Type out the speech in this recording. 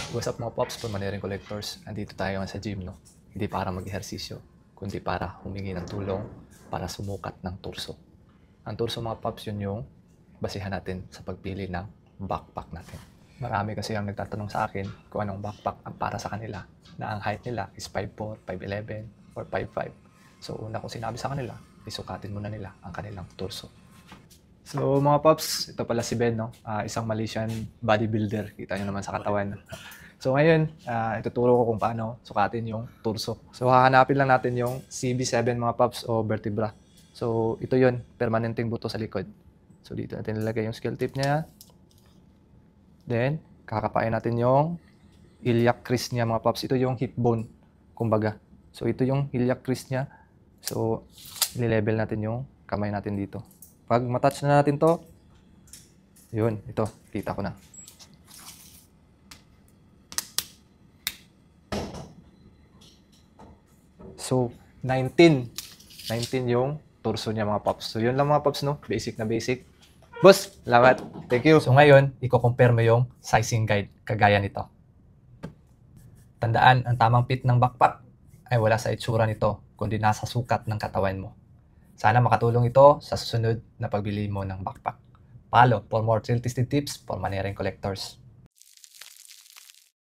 What's up mga Pops, Pulmonary Collectors? Andito tayo sa gym, no? Hindi para mag-ehersisyo, kundi para humingi ng tulong para sumukat ng turso. Ang turso mga Pops, yun yung basihan natin sa pagpili ng backpack natin. Marami kasi ang nagtatanong sa akin kung anong backpack ang para sa kanila na ang height nila is 5'4", 5'11", or 5'5". So una kong sinabi sa kanila, isukatin muna nila ang kanilang turso. So mga Pops, ito pala si Ben, no? Isang Malaysian bodybuilder. Kita nyo naman sa katawan. So ngayon, ituturo ko kung paano sukatin yung turso. So hahanapin lang natin yung CB7 mga Pops o vertebra. So ito yun, permanenteng buto sa likod. So dito natin nilagay yung scale tip niya. Then, kakapain natin yung iliac crease niya mga Pops. Ito yung hip bone, kumbaga. So ito yung iliac crease niya. So, nile-level natin yung kamay natin dito. Pag matouch na natin to, yun, ito, kita ko na. So, 19 yung torso niya mga Pops. So, yun lang mga Pops, no? Basic na basic. Boss, salamat. Thank you. So, ngayon, i-compare mo yung sizing guide kagaya nito. Tandaan, ang tamang fit ng backpack ay wala sa itsura nito, kundi nasa sukat ng katawan mo. Sana makatulong ito sa susunod na pagbili mo ng backpack. Follow for more thrill-tested tips for Pulmonary Collectors.